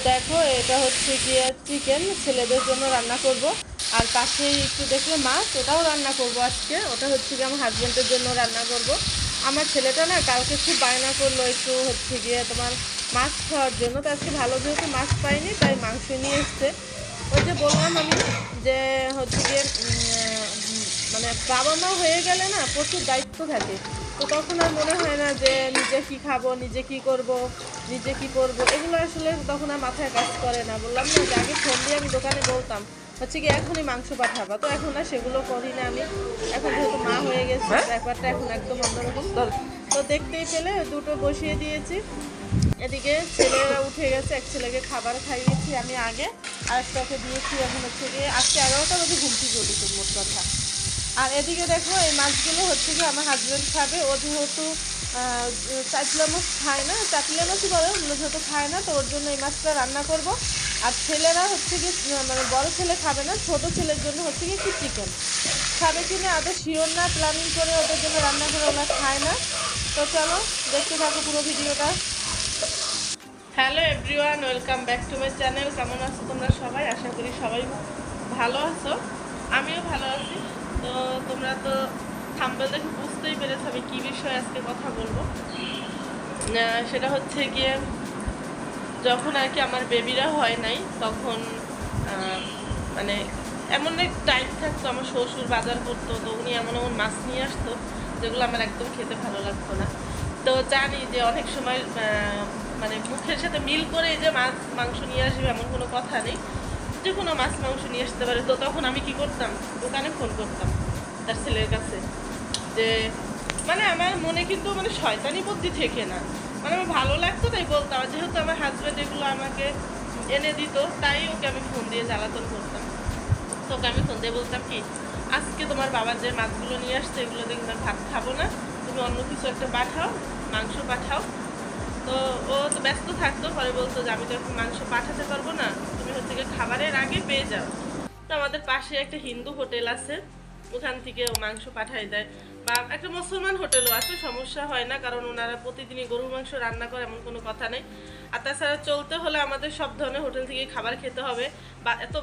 দেখো এটা হচ্ছে গিয়ে চিকেন ছেলেদের জন্য রান্না করব। আর পাশেই একটু দেখলে মাছ, ওটাও রান্না করব আজকে। ওটা হচ্ছে গিয়ে আমার হাজব্যান্ডের জন্য রান্না করব। আমার ছেলেটা না কালকে খুব বায়না করলো একটু হচ্ছে গিয়ে তোমার মাছ খাওয়ার জন্য। তো আজকে ভালো যেহেতু মাছ পাইনি তাই মাংস নিয়ে এসছে। ওই যে বললাম আমি যে হচ্ছে গিয়ে মানে বাবা মা হয়ে গেলে না প্রচুর দায়িত্ব থাকে। তো তখন আর মনে হয় না যে নিজে কি খাবো, নিজে কি করব, নিজে কি করব, এগুলো আসলে তখন আর মাথায় কাজ করে না। বললাম না যে আগে ফোন দিয়ে আমি দোকানে বলতাম হচ্ছে কি এখনই মাংস পাঠাবা, তো এখন আর সেগুলো করি না আমি। এখন যেহেতু মা হয়ে গেছে ব্যাপারটা এখন একদম অন্যরকম। তো দেখতেই পেলে দুটো বসিয়ে দিয়েছি। এদিকে ছেলেরা উঠে গেছে, এক ছেলেকে খাবার খাইয়েছি আমি আগে, আর একটাকে দিয়েছি এখন হচ্ছে গিয়ে আজকে 11টা বাজে ঘুম থেকে উঠেছে মোট কথা। আর এদিকে দেখো এই মাছগুলো হচ্ছে কি আমার হাজব্যান্ড খাবে। ও যেহেতু চাটলা মাছ খায় না, চাটলা মাছই বলে, ওগুলো যেহেতু খায় না, তো ওর জন্য এই মাছটা রান্না করব। আর ছেলেরা হচ্ছে কি মানে বড় ছেলে খাবে না, ছোট ছেলের জন্য হচ্ছে কি একটু চিকেন খাবে কিনা আদৌ শিওর না, প্ল্যানিং করে ওদের জন্য রান্না করে, ওরা খায় না। তো চলো দেখতে থাকো পুরো ভিডিওটা। Hello everyone, welcome back to my channel. কেমন আছো তোমরা সবাই? আশা করি সবাই ভালো আছো, আমিও ভালো আছি। তো তোমরা তো থাম্বনেল দেখে বুঝতেই পেরেছো আমি কী বিষয়ে আজকে কথা বলবো। সেটা হচ্ছে গিয়ে যখন আর কি আমার বেবিরা হয় নাই তখন মানে এমন এক টাইম থাকতো, আমার শ্বশুর বাজার করতো, তো উনি এমন এমন মাছ নিয়ে আসতো যেগুলো আমার একদম খেতে ভালো লাগতো না। তো জানি যে অনেক সময় মানে মুখের সাথে মিল করে যে মাছ মাংস নিয়ে আসবে এমন কোনো কথা নেই, যে কোনো মাছ মাংস নিয়ে আসতে পারে। তো তখন আমি কি করতাম, দোকানে ফোন করতাম তার ছেলের কাছে, যে মানে আমার মনে কিন্তু মানে শয়তানি বুদ্ধি থেকে না, মানে আমার ভালো লাগতো তাই বলতাম। যেহেতু আমার হাজব্যান্ড এগুলো আমাকে এনে দিত, তাই ওকে আমি ফোন দিয়ে জ্বালাতন করতাম। তো ওকে আমি ফোন দিয়ে বলতাম কি, আজকে তোমার বাবা যে মাছগুলো নিয়ে আসছে এগুলো দেখবে ভাত খাবো না, তুমি অন্য কিছু একটা পাঠাও, মাংস পাঠাও। তো ও তো ব্যস্ত থাকতো, পরে বলতো যে আমি তো এখন মাংস পাঠাতে পারবো না, তুমি হচ্ছে গিয়ে খাবারের আগে পেয়ে যাও। তো আমাদের পাশে একটা হিন্দু হোটেল আছে, ওখান থেকে ও মাংস পাঠাই দেয়। বা একটা মুসলমান হোটেলও আছে, সমস্যা হয় না, কারণ ওনারা প্রতিদিনই গরুর মাংস রান্না করে এমন কোনো কথা নেই। আর তাছাড়া চলতে হলে আমাদের সব ধরনের হোটেল থেকে খাবার খেতে হবে, বা এত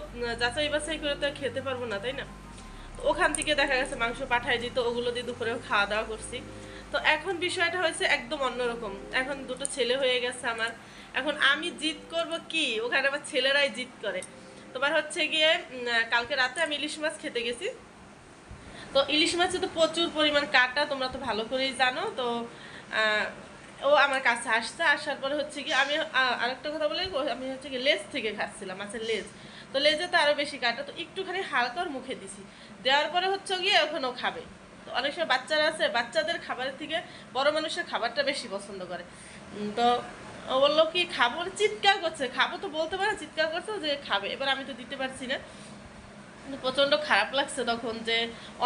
যাচাই বাছাই করে তো খেতে পারবো না, তাই না? তো ওখান থেকে দেখা গেছে মাংস পাঠাই দিত, ওগুলো দিয়ে দুপুরেও খাওয়া দাওয়া করছি। তো এখন বিষয়টা হয়েছে একদম অন্যরকম। এখন দুটো ছেলে হয়ে গেছে আমার, এখন আমি জিদ করব কি, ওখানে আবার ছেলেরাই জিদ করে। তোমার হচ্ছে গিয়ে কালকে রাতে আমি ইলিশ মাছ খেতে গেছি। তো ইলিশ মাছে তো প্রচুর পরিমাণ কাটা, তোমরা তো ভালো করেই জানো। তো ও আমার কাছে আসছে, আসার পরে হচ্ছে কি আমি আরেকটা কথা বলে, আমি হচ্ছে কি লেজ থেকে খাচ্ছিলাম, মাছের লেজ। তো লেজে তো আরও বেশি কাটা, তো একটুখানি হালকা ওর মুখে দিছি, দেওয়ার পরে হচ্ছে গিয়ে ওখানেও খাবে। তো অনেক সময় বাচ্চারা আছে, বাচ্চাদের খাবারের থেকে বড় মানুষের খাবারটা বেশি পছন্দ করে। তো ও বললো কি খাবো, চিৎকার করছে, খাবো তো বলতে পারে, চিৎকার করছে যে খাবে। এবার আমি তো দিতে পারছি না, প্রচণ্ড খারাপ লাগছে তখন, যে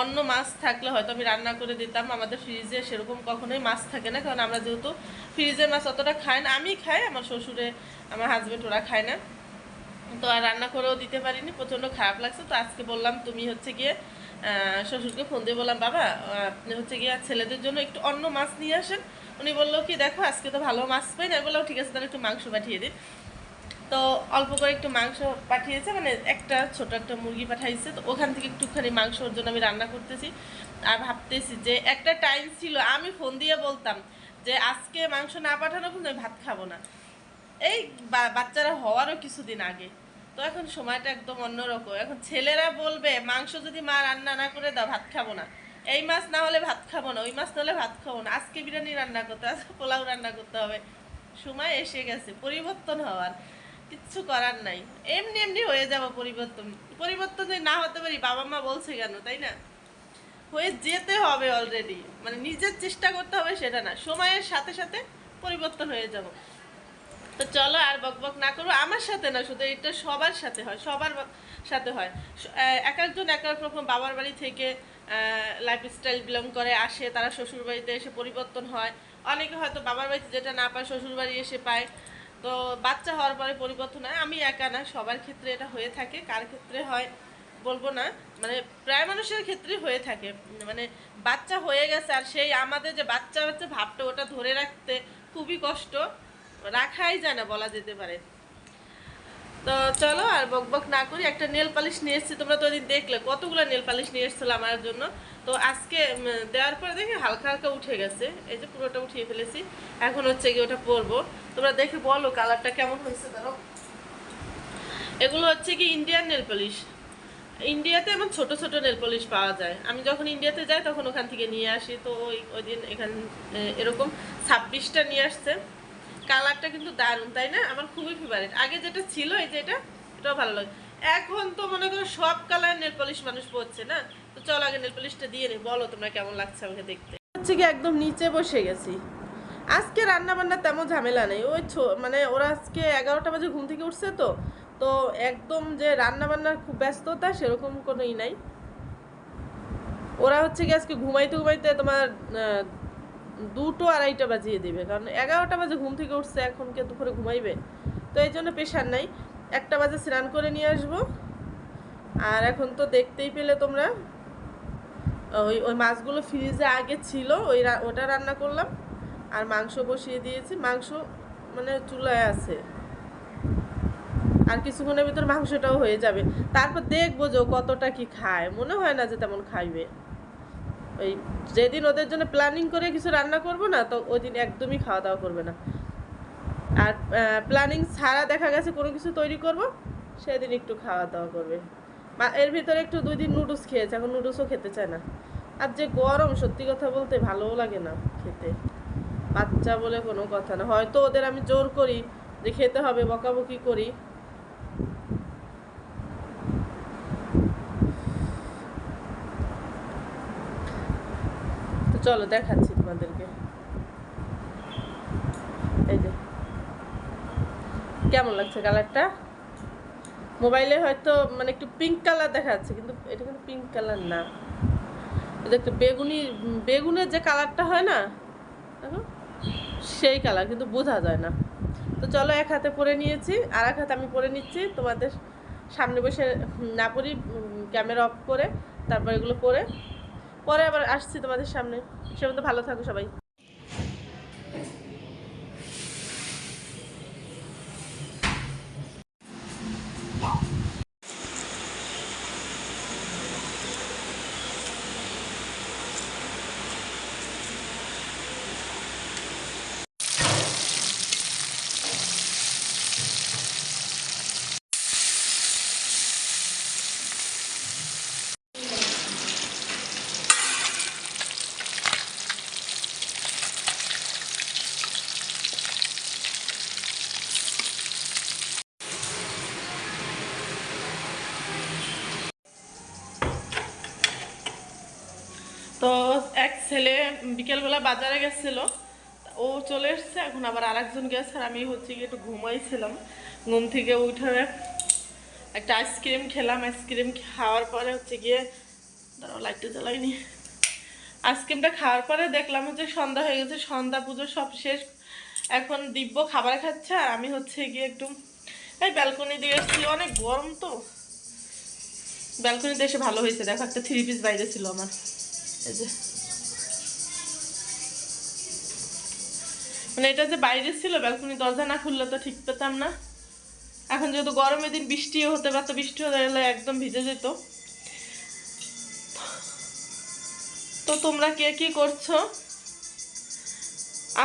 অন্য মাছ থাকলে হয়তো আমি রান্না করে দিতাম। আমাদের ফ্রিজে সেরকম কখনোই মাছ থাকে না, কারণ আমরা যেহেতু ফ্রিজের মাছ অতটা খাই না, আমি খাই, আমার শ্বশুরে আমার হাজব্যান্ড ওরা খায় না। তো আর রান্না করেও দিতে পারিনি, প্রচণ্ড খারাপ লাগছে। তো আজকে বললাম তুমি হচ্ছে গিয়ে শ্বশুরকে ফোন দিয়ে বললাম বাবা আপনি হচ্ছে গিয়ে ছেলেদের জন্য একটু অন্য মাছ নিয়ে আসেন। উনি বললো কি দেখো আজকে তো ভালো মাছ পাই না, বললাম ঠিক আছে তাহলে একটু মাংস পাঠিয়ে দিন। তো অল্প করে একটু মাংস পাঠিয়েছে, মানে একটা ছোট একটা মুরগি পাঠাইছে। তো ওখান থেকে একটুখানি মাংস ওর জন্য আমি রান্না করতেছি। আর ভাবতেছি যে একটা টাইম ছিল আমি ফোন দিয়ে বলতাম যে আজকে মাংস না পাঠানো কিন্তু আমি ভাত খাবো না, এই বাচ্চারা হওয়ারও কিছুদিন আগে। তো এখন সময়টা একদম অন্যরকম। এখন ছেলেরা বলবে মাংস যদি মা রান্না না করে দাও ভাত খাবো না, এই মাছ না হলে ভাত খাবো না, ওই মাছ না হলে ভাত খাবো না, আজকে বিরিয়ানি রান্না করতে, আজকে পোলাও রান্না করতে হবে। সময় এসে গেছে পরিবর্তন হওয়ার, কিচ্ছু করার নাই। এমনি এমনি হয়ে যাব পরিবর্তন, পরিবর্তন যদি না হতে পারি বাবা মা বলছে কেন, তাই না? হয়ে যেতে হবে অলরেডি, মানে নিজের চেষ্টা করতে হবে সেটা না, সময়ের সাথে সাথে পরিবর্তন হয়ে যাব। তো চলো আর বকবক না করবো, আমার সাথে না শুধু, এটা সবার সাথে হয়, সবার সাথে হয়। এক একজন এক এক রকম বাবার বাড়ি থেকে লাইফস্টাইল বিলং করে আসে, তারা শ্বশুর বাড়িতে এসে পরিবর্তন হয়। অনেকে হয়তো বাবার বাড়িতে যেটা না পায় শ্বশুর বাড়ি এসে পায়। তো বাচ্চা হওয়ার পরে পরিবর্তন হয়, আমি একা না, সবার ক্ষেত্রে এটা হয়ে থাকে। কার ক্ষেত্রে হয় বলবো না, মানে প্রায় মানুষের ক্ষেত্রে হয়ে থাকে। মানে বাচ্চা হয়ে গেছে আর সেই আমাদের যে বাচ্চা হচ্ছে ভাবটা, ওটা ধরে রাখতে খুবই কষ্ট, রাখাই যায় না বলা যেতে পারে। তো চলো আর বকবক না করি, একটা নেল পালিশ নিয়ে এসেছি, তোমরা তো ওদিন দেখলে কতগুলো নেল পালিশ নিয়ে এসেছিলো আমার জন্য। তো আজকে দেওয়ার পরে দেখি হালকা হালকা উঠে গেছে, এই যে পুরোটা উঠিয়ে ফেলেছি। এখন হচ্ছে কি ওটা পরবো, তোমরা দেখে বলো কালারটা কেমন হয়েছে। ধরো এগুলো হচ্ছে কি ইন্ডিয়ান নেল পালিশ। ইন্ডিয়াতে এমন ছোট ছোট নেল পলিশ পাওয়া যায়, আমি যখন ইন্ডিয়াতে যাই তখন ওখান থেকে নিয়ে আসি। তো ওই দিন এখান এরকম 26টা নিয়ে আসছে। কালারটা কিন্তু দারুণ, তাই না? আমার খুবই ফেভারিট। আগে যেটা ছিল এই যে এটাও ভালো লাগে। এখন তো মনে করো সব কালার নেল পলিশ মানুষ পরছে না। তো চলো আগে নেল পলিশটা দিয়ে নি, বলো তোমরা কেমন লাগছে আমাকে দেখতে। হচ্ছে কি একদম নিচে বসে গেছি। আজকে রান্না বান্না তেমন ঝামেলা নেই, ওই মানে ওরা আজকে 11টা বাজে ঘুম থেকে উঠছে। তো তো একদম যে রান্না বান্নার খুব ব্যস্ততা সেরকম কোনোই নাই। ওরা হচ্ছে কি আজকে ঘুমাইতে ঘুমাইতে তোমার 2টো 2:30টা বাজিয়ে দিবে, কারণ 11টা বাজে ঘুম থেকে উঠছে, এখন কে দুপুরে ঘুমাইবে। তো এই জন্য প্রেশার নাই, 1টা বাজে স্নান করে নিয়ে আসবো। আর এখন তো দেখতেই পেলে তোমরা ওই ওই মাছগুলো ফ্রিজে আগে ছিল, ওটা রান্না করলাম। আর মাংস বসিয়ে দিয়েছি, মাংস মানে চুলায় আছে, আর কিছুক্ষণের ভিতর মাংসটাও হয়ে যাবে। তারপর দেখবো যে কতটা কি খায়, মনে হয় না যে তেমন খাইবে। ওই যেদিন ওদের জন্য প্ল্যানিং করে কিছু রান্না করব না, তো ওই দিন একদমই খাওয়া দাওয়া করবে না। আর প্ল্যানিং ছাড়া দেখা গেছে কোনো কিছু তৈরি করব, সেদিন একটু খাওয়া দাওয়া করবে। এর ভিতরে একটু 2 দিন নুডলস খেয়েছে, এখন নুডলসও খেতে চায় না। আর যে গরম, সত্যি কথা বলতে ভালোও লাগে না খেতে। বাচ্চা বলে কোনো কথা না, হয়তো ওদের আমি জোর করি যে খেতে হবে, বকাবকি করি। তো চলো দেখাচ্ছি তোমাদেরকে, এই যে কেমন লাগছে কালারটা। মোবাইলে হয়তো মানে একটু পিঙ্ক কালার দেখাচ্ছে, কিন্তু এটা কিন্তু পিঙ্ক কালার না, এটা একটু বেগুনের যে কালারটা হয় না, দেখো সেই কালার, কিন্তু বোঝা যায় না। তো চলো এক হাতে পরে নিয়েছি, আর এক হাতে আমি পরে নিচ্ছি তোমাদের সামনে বসে, না পরি ক্যামেরা অফ করে, তারপর এগুলো পরে আবার আসছি তোমাদের সামনে। সে মতো ভালো থাকো সবাই। তো এক ছেলে বিকেলবেলা বাজারে গেছিলো, ও চলে এসছে, এখন আবার আরেকজন গেছে, আর আমি হচ্ছে গিয়ে একটু ঘুমাইছিলাম। ঘুম থেকে উঠে একটা আইসক্রিম খেলাম, আইসক্রিম খাওয়ার পরে হচ্ছে গিয়ে, দাঁড়াও লাইটটা জ্বালাইনি, আইসক্রিমটা খাওয়ার পরে দেখলাম হচ্ছে সন্ধ্যা হয়ে গেছে, সন্ধ্যা পুজো সব শেষ। এখন দিব্য খাবার খাচ্ছে, আর আমি হচ্ছে গিয়ে একটু এই ব্যালকনি দিয়ে এসেছি, অনেক গরম তো। ব্যালকনিতে এসে ভালো হয়েছে, দেখো একটা 3 পিস বাইরে ছিল আমার, এই যে মানে এটা যে বাইরে ছিল, ব্যালকনি দরজা না খুললে তো ঠিক পেতাম না। এখন যেহেতু গরমের দিন বৃষ্টিও হতে পারতো, বৃষ্টি হতে গেলে একদম ভিজে যেত। তো তোমরা কে কি করছো?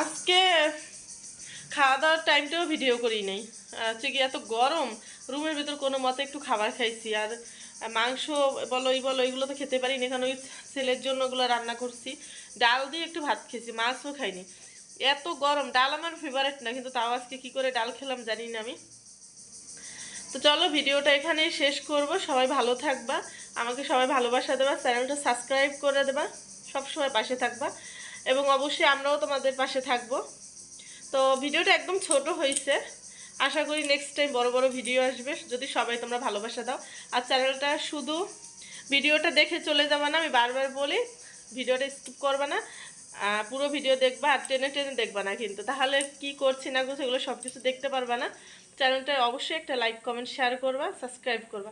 আজকে খাওয়া দাওয়ার টাইমটাও ভিডিও করি নাই, হচ্ছে কি এত গরম, রুমের ভিতর কোনো মতে একটু খাবার খাইছি। আর মাংস বলো এগুলো তো খেতে পারি না, কারণ ওই ছেলের জন্য ওগুলো রান্না করছি। ডাল দিয়ে একটু ভাত খেয়েছি, মাছও খাইনি, এত গরম। ডাল আমার ফেভারিট না, কিন্তু তাও আজকে কি করে ডাল খেলাম জানি না আমি। তো চলো ভিডিওটা এখানেই শেষ করব। সবাই ভালো থাকবা, আমাকে সবাই ভালোবাসা দেবা, চ্যানেলটা সাবস্ক্রাইব করে দেবা, সবসময় পাশে থাকবা, এবং অবশ্যই আমরাও তোমাদের পাশে থাকবো। তো ভিডিওটা একদম ছোট হয়েছে, আশা করি নেক্সট টাইম বড় বড় ভিডিও আসবে, যদি সবাই তোমরা ভালোবাসা দাও। আর চ্যানেলটা শুধু ভিডিওটা দেখে চলে যাবা না, আমি বারবার বলি, ভিডিওটা স্কিপ করবা না, পুরো ভিডিও দেখবা, আর টেনে টেনে দেখবা না কিন্তু, তাহলে কি করছি না করছি এগুলো সব কিছু দেখতে পারবা না। চ্যানেলটা অবশ্যই একটা লাইক কমেন্ট শেয়ার করবা, সাবস্ক্রাইব করবা।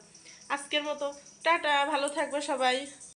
আজকের মতো টাটা, ভালো থাকবে সবাই।